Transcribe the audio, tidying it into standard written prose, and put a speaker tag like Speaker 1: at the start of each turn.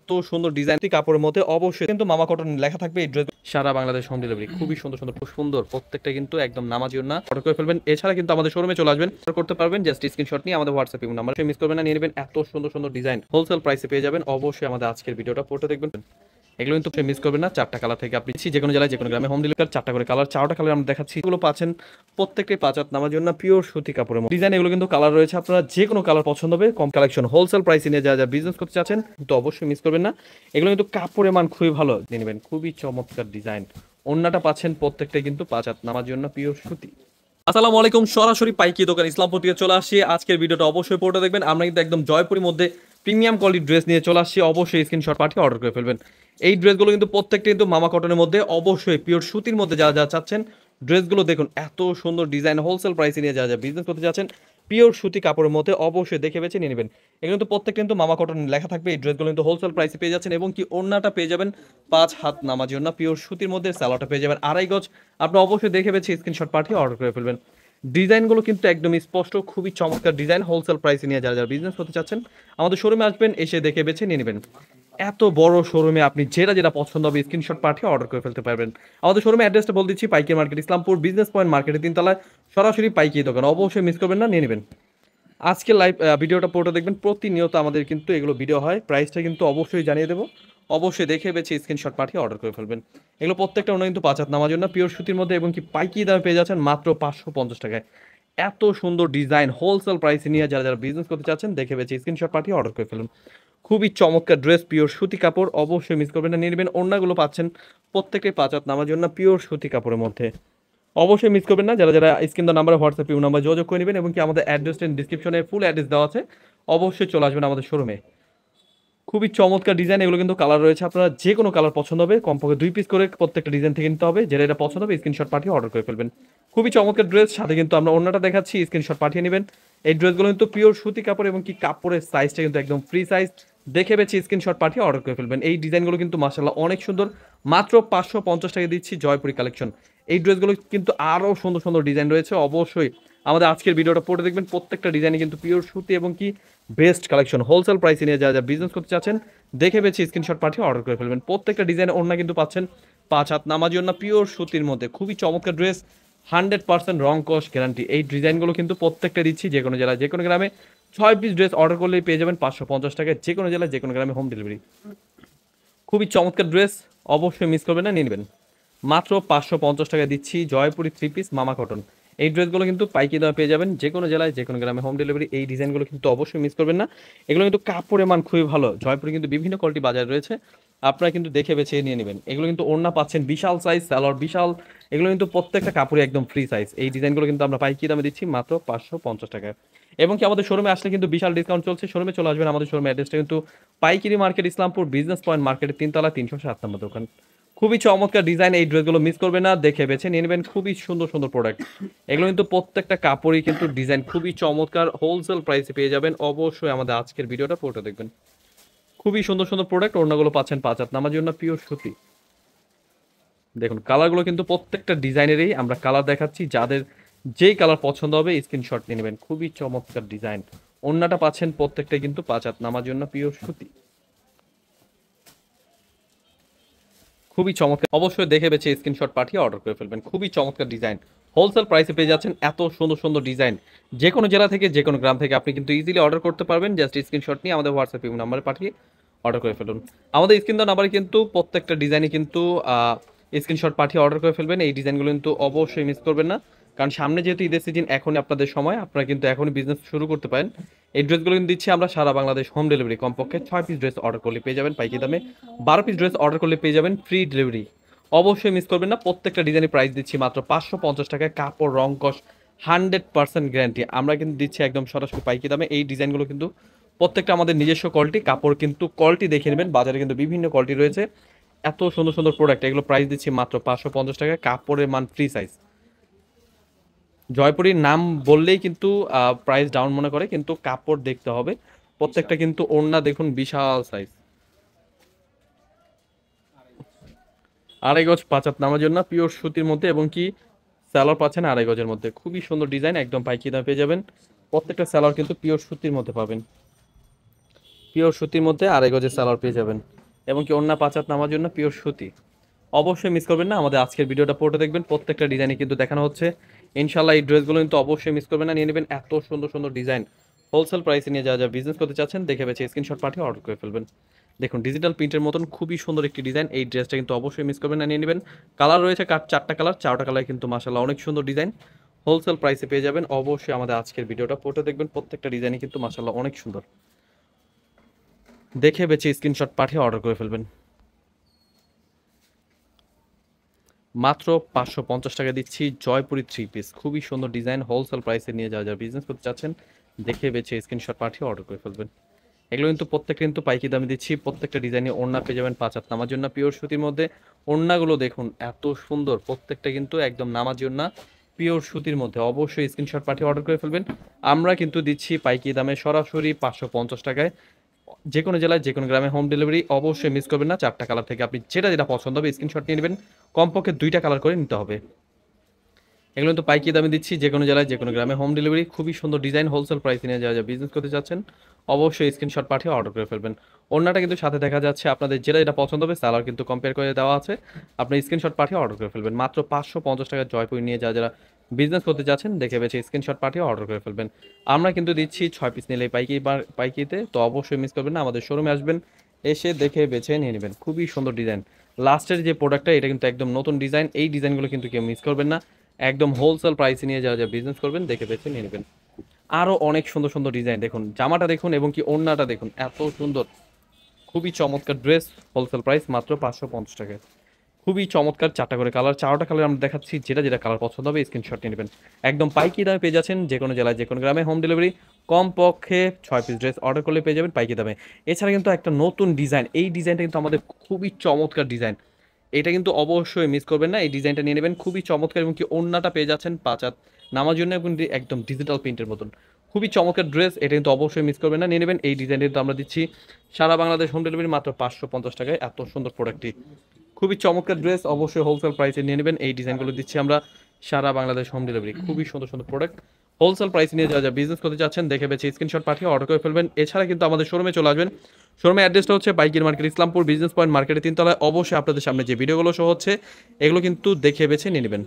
Speaker 1: এত সুন্দর ডিজাইন কাপড়ের মধ্যে অবশ্যই কিন্তু মামা কটন লেখা থাকবে। এই ড্রেস সারা বাংলাদেশ হোম ডেলিভারি, খুবই সুন্দর সুন্দর, খুব সুন্দর প্রত্যেকটা, কিন্তু একদম নামাজিও না, অর্ডার করে ফেলবেন। এছাড়া কিন্তু আমাদের শোরুমে চলে আসবেন, অর্ডার করতে পারবেন, জাস্ট স্ক্রিনশট নিয়ে আমাদের হোয়াটসঅ্যাপ নাম্বার মিস করবেন না, নিয়ে নেবেন। এত সুন্দর সুন্দর ডিজাইন হোলসেল প্রাইসে পেয়ে যাবেন। অবশ্যই আমাদের আজকের ভিডিওটা পড়তে দেখবেন, এগুলো কিন্তু মিস করবেন না। 4টা কালার থেকে আপনি যে কোনো জেলায় যে কোনো গ্রামে হোম ডেলিভারি 4টা করে কালার, 4টা কালার আমরা দেখাচ্ছি। এগুলো পাচ্ছেন প্রত্যেকটাই 5 হাত নামার জন্য পিওর সুতি কাপড়ের ডিজাইন। এগুলো কিন্তু কালার রয়েছে, আপনারা যে কোনো কালার পছন্দ হবে। কম কালেকশন হোলসেল প্রাইসে নিয়ে যা বিজনেস করতে চাচ্ছেন কিন্তু অবশ্যই মিস করবেন না। এগুলো কিন্তু কাপড়ের মান খুবই ভালো নিয়ে নেবেন, খুবই চমৎকার ডিজাইন। ওন্নাটা পাচ্ছেন প্রত্যেকটাই কিন্তু 5 হাত নামার জন্য পিওর সুতি। আসসালামু আলাইকুম, সরাসরি পাইকি দোকান ইসলামপুর থেকে চলে আসছি। আজকের ভিডিওটা অবশ্যই পড়ে দেখবেন। আমরা কিন্তু একদম জয়পুরের মধ্যে প্রিমিয়াম কোয়ালিটির ড্রেস নিয়ে চলে আসছি। অবশ্যই স্ক্রিনশট পাঠিয়ে অর্ডার করে ফেলবেন। এই ড্রেসগুলো কিন্তু প্রত্যেকটা কিন্তু মামা কটনের মধ্যে, অবশ্যই পিওর সুতির মধ্যে যা যা চাচ্ছেন। ড্রেসগুলো দেখুন, এত সুন্দর ডিজাইন, হোলসেল প্রাইসে নিয়ে যা বিজনেস করতে চাচ্ছেন পিওর সুতি কাপড়ের মধ্যে অবশ্যই দেখে বেছে নিয়ে নেবেন। এগুলো কিন্তু প্রত্যেকটা কিন্তু মামা কটন লেখা থাকবে। এই ড্রেসগুলো কিন্তু হোলসেল প্রাইসে পেয়ে যাচ্ছেন, এবং কি ওড়নাটা পেয়ে যাবেন 5 হাত নামার জন্য পিওর সুতির মধ্যে। স্যালোটা পেয়ে যাবেন 2.5 গজ। আপনি অবশ্যই দেখে বেছে স্ক্রিনশট পাঠিয়ে অর্ডার করে ফেলবেন। ডিজাইনগুলো কিন্তু একদম স্পষ্ট, খুবই চমৎকার ডিজাইন। হোলসেল প্রাইসে নিয়ে যারা বিজনেস করতে চাচ্ছেন আমাদের শোরুমে আসবেন, এসে দেখে বেছে নিয়ে নেবেন। এত বড় শোরুমে আপনি যেটা পছন্দ হবে স্ক্রিনশট পাঠিয়ে অর্ডার করে ফেলতে পারবেন। আমাদের শোরুমে অ্যাড্রেসটা বলে দিচ্ছি, পাইকারি মার্কেট, ইসলামপুর বিজনেস পয়েন্ট মার্কেটের 3 তলায়, সরাসরি পাইকারি দোকান। অবশ্যই মিস করবেন না, নিয়ে নেবেন। আজকে লাইভ ভিডিওটা পুরোটা দেখবেন। প্রতিনিয়ত আমাদের কিন্তু এগুলো ভিডিও হয়, প্রাইসটা কিন্তু অবশ্যই জানিয়ে দেবো। অবশ্যই দেখে বেছে স্ক্রিনশট পাঠিয়ে অর্ডার করে ফেলবেন। এগুলো প্রত্যেকটা অন্য কিন্তু 5 হাত নামার জন্য পিওর সুতির মধ্যে, এবং কি পাইকারি দামে পেয়ে যাচ্ছেন মাত্র 550 টাকায়। এত সুন্দর ডিজাইন হোলসেল প্রাইসে নিয়ে যারা বিজনেস করতে চাচ্ছেন দেখে বেছে স্ক্রিনশট পাঠিয়ে অর্ডার করে ফেলুন। খুবই চমৎকার ড্রেস, পিওর সুতি কাপড়, অবশ্যই মিস করবেন না, নিয়ে নেবেন। ওড়নাগুলো পাচ্ছেন প্রত্যেকটাই 5 হাত নামার জন্য পিওর সুতি কাপড়ের মধ্যে। অবশ্যই মিস করবেন না, যারা স্ক্রিন দা নাম্বারে হোয়াটসঅ্যাপ নাম্বার যোগাযোগ করে নেবেন, এবং কি আমাদের অ্যাড্রেসটা ডিসক্রিপশনে ফুল অ্যাড্রেস দেওয়া আছে। অবশ্যই চলে আসবেন আমাদের শোরুমে। খুবই চমৎকার ডিজাইন, এগুলো কিন্তু কালার রয়েছে, আপনারা যে কোনো কালার পছন্দ হবে কমপক্ষে 2 পিস করে প্রত্যেকটা ডিজাইন থেকে নিতে হবে। যেটা পছন্দ হবে স্ক্রিনশট পাঠিয়ে অর্ডার করে ফেলবেন। খুবই চমৎকার ড্রেস, সাথে কিন্তু আমরা অন্যটা দেখাচ্ছি, স্ক্রিনশট পাঠিয়ে নেবেন। এই ড্রেসগুলো কিন্তু পিওর সুতি কাপড়, এবং কি কাপড়ের সাইজটা কিন্তু একদম ফ্রি সাইজ। দেখে বেছে স্ক্রিনশট পাঠিয়ে অর্ডার করে ফেলবেন। এই ডিজাইনগুলো কিন্তু মাশাআল্লাহ অনেক সুন্দর। মাত্র 550 টাকা দিচ্ছি জয়পুরি কালেকশন। এই ড্রেসগুলো কিন্তু আরও সুন্দর সুন্দর ডিজাইন রয়েছে। অবশ্যই আমাদের আজকের ভিডিওটা পড়ে দেখবেন। প্রত্যেকটা ডিজাইনে কিন্তু পিওর সুতি, এবং কি বেস্ট কালেকশন হোলসেল প্রাইসে নিয়ে যা বিজনেস করতে চাচ্ছেন দেখে বেছে স্ক্রিনশট পাঠিয়ে অর্ডার করে ফেলবেন। প্রত্যেকটা ডিজাইন ওড়না কিন্তু পাচ্ছেন 5 হাত নামার জন্য পিওর সুতির মধ্যে। খুবই চমৎকার ড্রেস, 100% রং কস গ্যারান্টি। এই ডিজাইনগুলো কিন্তু প্রত্যেকটা দিচ্ছি যে কোনো জেলায় যে কোনো গ্রামে 6 পিস ড্রেস অর্ডার করলেই পেয়ে যাবেন 550 টাকায়, যে কোনো জেলায় যে কোনো গ্রামে হোম ডেলিভারি। খুবই চমৎকার ড্রেস, অবশ্যই মিস করবেন না, নিয়ে নেবেন। মাত্র 550 টাকা দিচ্ছি জয়পুরি 3 পিস মামা কটন। এই ড্রেসগুলো কিন্তু পাইকারি দামে পেয়ে যাবেন যে কোনো জেলায় যে কোনো গ্রামে হোম ডেলিভারি। এই ডিজাইনগুলো কিন্তু অবশ্যই মিস করবেন না। এগুলো কিন্তু কাপড়ের মান খুবই ভালো। জয়পুরে কিন্তু বিভিন্ন কোয়ালিটি বাজার রয়েছে, আপনারা কিন্তু দেখে বেছে নিয়ে নেবেন। এগুলো কিন্তু ওড়না পাচ্ছেন বিশাল সাইজ, স্যালোয়ার বিশাল। এগুলো কিন্তু প্রত্যেকটা কাপড়ে একদম ফ্রি সাইজ। এই ডিজাইনগুলো কিন্তু আমরা পাইকারি দামে দিচ্ছি মাত্র 550 টাকায়। এবং কি আমাদের শোরুমে আসলে কিন্তু বিশাল ডিসকাউন্ট চলছে। শোরুমে চলে আসবেন, আমাদের শোরুমে অ্যাড্রেসটা কিন্তু পাইকারি মার্কেট, ইসলামপুর বিজনেস পয়েন্ট মার্কেটের 3 তলা, 307 নম্বর দোকান। খুবই চমৎকার ডিজাইন, এই ড্রেসগুলো মিস করবে না, দেখে বেছে নিয়ে নেবেন। খুবই সুন্দর সুন্দর প্রোডাক্ট। এগুলো কিন্তু প্রত্যেকটা কাপড়ই কিন্তু ডিজাইন খুবই চমৎকার, হোলসেল প্রাইসে পেয়ে যাবেন। অবশ্যই আমাদের আজকের ভিডিওটা পুরোটা দেখবেন। খুবই সুন্দর সুন্দর প্রোডাক্ট, ওড়নাগুলো পাচ্ছেন 5 হাত নামার জন্য পিওর সুতি। দেখুন কালারগুলো কিন্তু প্রত্যেকটা ডিজাইনেরই আমরা কালার দেখাচ্ছি, যাদের যেই কালার পছন্দ হবে স্ক্রিনশট নিয়ে নেবেন। খুবই চমৎকার ডিজাইন। ওড়নাটা পাচ্ছেন প্রত্যেকটাই কিন্তু 5 হাত নামার জন্য পিওর সুতি। খুবই চমৎকার, অবশ্যই দেখে বেছে স্ক্রিনশট পাঠিয়ে অর্ডার করে ফেলবেন। খুবই চমৎকার ডিজাইন, হোলসেল প্রাইসে পেয়ে যাচ্ছেন এত সুন্দর সুন্দর ডিজাইন। যে কোনো জেলা থেকে যে কোনো গ্রাম থেকে আপনি কিন্তু ইজিলি অর্ডার করতে পারবেন। জাস্ট স্ক্রিনশট নিয়ে আমাদের হোয়াটসঅ্যাপ নাম্বারে পাঠিয়ে অর্ডার করে ফেলুন। আমাদের স্ক্রিন দেওয়া নাম্বারে কিন্তু প্রত্যেকটা ডিজাইনে কিন্তু স্ক্রিনশট পাঠিয়ে অর্ডার করে ফেলবেন। এই ডিজাইনগুলো কিন্তু অবশ্যই মিস করবেন না, কারণ সামনে যেহেতু ঈদের সিজন, এখনই আপনাদের সময়, আপনারা কিন্তু এখনই বিজনেস শুরু করতে পারেন। এই ড্রেসগুলো কিন্তু দিচ্ছি আমরা সারা বাংলাদেশ হোম ডেলিভারি। কমপক্ষে 6 পিস ড্রেস অর্ডার করলে পেয়ে যাবেন পাইকারি দামে, 12 পিস ড্রেস অর্ডার করলে পেয়ে যাবেন ফ্রি ডেলিভারি। অবশ্যই মিস করবেন না। প্রত্যেকটা ডিজাইনের প্রাইস দিচ্ছি মাত্র 550 টাকায়। কাপড় রং কস 100% গ্যারান্টি। আমরা কিন্তু দিচ্ছি একদম সরাসরি পাইকারি দামে। এই ডিজাইনগুলো কিন্তু প্রত্যেকটা আমাদের নিজস্ব কোয়ালিটি। কাপড় কিন্তু কোয়ালিটি দেখে নেবেন, বাজারে কিন্তু বিভিন্ন কোয়ালিটি রয়েছে। এত সুন্দর সুন্দর প্রোডাক্ট, এগুলো প্রাইস দিচ্ছি মাত্র 550 টাকায়। কাপড়ের মান ফ্রি সাইজ। জয়পুরীর নাম বললেই কিন্তু প্রাইস ডাউন মনে করে, কিন্তু কাপড় দেখতে হবে। প্রত্যেকটা কিন্তু ওড়না দেখুন বিশাল সাইজ, 2.5 গজ 5 হাত নামার জন্য পিওর সুতির মধ্যে, এবং কি স্যালোয়ার পাচ্ছেন 2.5 গজের মধ্যে। খুবই সুন্দর ডিজাইন, একদম পাইকারি দামে পেয়ে যাবেন। প্রত্যেকটা স্যালোয়ার কিন্তু পিওর সুতির মধ্যে পাবেন। পিওর সুতির মধ্যে আড়াই গজের সালোয়ার পেয়ে যাবেন, এবং কি ওড়না পাঁচ হাত নামার জন্য পিওর সুতি। অবশ্যই মিস করবেন না, আমাদের আজকের ভিডিওটা পুরোটা দেখবেন, প্রত্যেকটা ডিজাইনে কিন্তু দেখানো হচ্ছে। ইনশাল্লাহ এই ড্রেসগুলো কিন্তু অবশ্যই মিস করবেন না, নিয়ে নেবেন। এত সুন্দর সুন্দর ডিজাইন হোলসেল প্রাইসে নিয়ে যা বিজনেস করতে চাচ্ছেন দেখে বেছে স্ক্রিনশট পাঠিয়ে অর্ডার করে ফেলবেন। দেখুন ডিজিটাল প্রিন্টের মতন খুবই সুন্দর একটি ডিজাইন, এই ড্রেসটা কিন্তু অবশ্যই মিস করবেন না, নিয়ে নেবেন। কালার রয়েছে চারটা কালার, চারটা কালার কিন্তু মাশাআল্লাহ অনেক সুন্দর ডিজাইন, হোলসেল প্রাইসে পেয়ে যাবেন। অবশ্যই আমাদের আজকের ভিডিওটা পুরোটা দেখবেন, প্রত্যেকটা ডিজাইনই কিন্তু মাশাআল্লাহ অনেক সুন্দর, দেখে বেছে স্ক্রিনশট পাঠিয়ে অর্ডার করে ফেলবেন। মাত্র 550 টাকা দিচ্ছি জয়পুরি থ্রি পিস, খুবই সুন্দর ডিজাইন, হোলসেল প্রাইসে নিয়ে যা বিজনেস করতে চাচ্ছেন দেখে বেছে স্ক্রিনশট পাঠিয়ে অর্ডার করে ফেলবেন। এগুলো কিন্তু প্রত্যেকটা কিন্তু পাইকি দামে দিচ্ছি, প্রত্যেকটা ডিজাইনে ওড়না পেয়ে যাবেন পাঁচ হাত নামার জন্য পিওর সুতির মধ্যে। ওড়নাগুলো দেখুন এত সুন্দর, প্রত্যেকটা কিন্তু একদম নামাজি ওড়না পিওর সুতির মধ্যে। অবশ্যই স্ক্রিনশট পাঠিয়ে অর্ডার করে ফেলবেন। আমরা কিন্তু দিচ্ছি পাইকি দামে সরাসরি 550 টাকায়, যে কোনো জেলায় যে কোনো গ্রামে হোম ডেলিভারি। অবশ্যই মিস করবেন না, চারটা কালার থেকে আপনি যেটা যেটা পছন্দ হবে স্ক্রিনশট নিয়ে নেবেন, কমপক্ষে দুইটা কালার করে নিতে হবে। এগুলো কিন্তু পাইকি দামে দিচ্ছি, যে কোনো জেলায় যে কোনো গ্রামে হোম ডেলিভারি। খুবই সুন্দর ডিজাইন, হোলসেল প্রাইসে নিয়ে যা বিজনেস করতে চাচ্ছেন অবশ্যই স্ক্রিনশট পাঠিয়ে অর্ডার করে ফেলবেন। অন্যটা কিন্তু সাথে দেখা যাচ্ছে, আপনাদের যেটা যেটা পছন্দ হবে সালোয়ার কিন্তু কম্পেয়ার করে দেওয়া আছে, আপনি স্ক্রিনশট পাঠিয়ে অর্ডার করে ফেলবেন। মাত্র 550 টাকা জয়পুরি নিয়ে যারা বিজনেস করতে চাচ্ছেন দেখে বেছে স্ক্রিনশট পাঠিয়ে অর্ডার করে ফেলবেন। আমরা কিন্তু দিচ্ছি 6 পিস নিলে পাইকিতে, তো অবশ্যই মিস করবেন না, আমাদের শোরুমে আসবেন, এসে দেখে বেছে নিয়ে নেবেন। খুবই সুন্দর ডিজাইন, লাস্টের যে প্রোডাক্টটা এটা কিন্তু একদম নতুন ডিজাইন, এই ডিজাইনগুলো কিন্তু কেউ মিস করবেন না, একদম হোলসেল প্রাইসে নিয়ে যা বিজনেস করবেন দেখে বেছে নিয়ে নেবেন। আরও অনেক সুন্দর সুন্দর ডিজাইন দেখুন, জামাটা দেখুন এবং কি ওড়নাটা দেখুন এত সুন্দর, খুবই চমৎকার ড্রেস, হোলসেল প্রাইস মাত্র 550 টাকায়। খুবই চমৎকার, চারটা করে কালার, চারটা কালার আমরা দেখাচ্ছি, যেটা যেটা কালার পছন্দ হবে স্ক্রিনশট নিয়ে নেবেন। একদম পাইকি দামে পেয়ে যাচ্ছেন, যে কোনো জেলায় যে কোনো গ্রামে হোম ডেলিভারি। কমপক্ষে 6 পিস ড্রেস অর্ডার করলে পেয়ে যাবেন পাইকি দামে। এছাড়া কিন্তু একটা নতুন ডিজাইন, এই ডিজাইনটা কিন্তু আমাদের খুবই চমৎকার ডিজাইন, এটা কিন্তু অবশ্যই মিস করবেন না, এই ডিজাইনটা নিয়ে নেবেন। খুবই চমৎকার, এবং কি ওড়নাটা পেয়ে যাচ্ছেন পাঁচ হাত নামার জন্য কিন্তু একদম ডিজিটাল প্রিন্টের মতন, খুবই চমৎকার ড্রেস, এটা কিন্তু অবশ্যই মিস করবেন না, নিয়ে নেবেন। এই ডিজাইনটা কিন্তু আমরা দিচ্ছি সারা বাংলাদেশ হোম ডেলিভারি মাত্র 550 টাকায়। এত সুন্দর প্রোডাক্টটি, খুবই চমৎকার ড্রেস, অবশ্যই হোলসেল প্রাইসে নিয়ে নেবেন। এই ডিজাইনগুলো দিচ্ছি আমরা সারা বাংলাদেশ হোম ডেলিভারি, খুবই সুন্দর সুন্দর প্রোডাক্ট, হোলসেল প্রাইস নিয়ে যা বিজনেস করতে চাচ্ছেন দেখে বেছে স্ক্রিনশট পাঠিয়ে অর্ডার করে ফেলবেন। এছাড়া কিন্তু আমাদের শোরুমে চলে আসবেন, শোরুমের অ্যাড্রেসটা হচ্ছে বাইকির মার্কেট, ইসলামপুর বিজনেস পয়েন্ট মার্কেটের 3 তলায়। অবশ্যই আপনাদের সামনে যে ভিডিওগুলো শো হচ্ছে এগুলো কিন্তু দেখে বেছে নিয়ে নেবেন।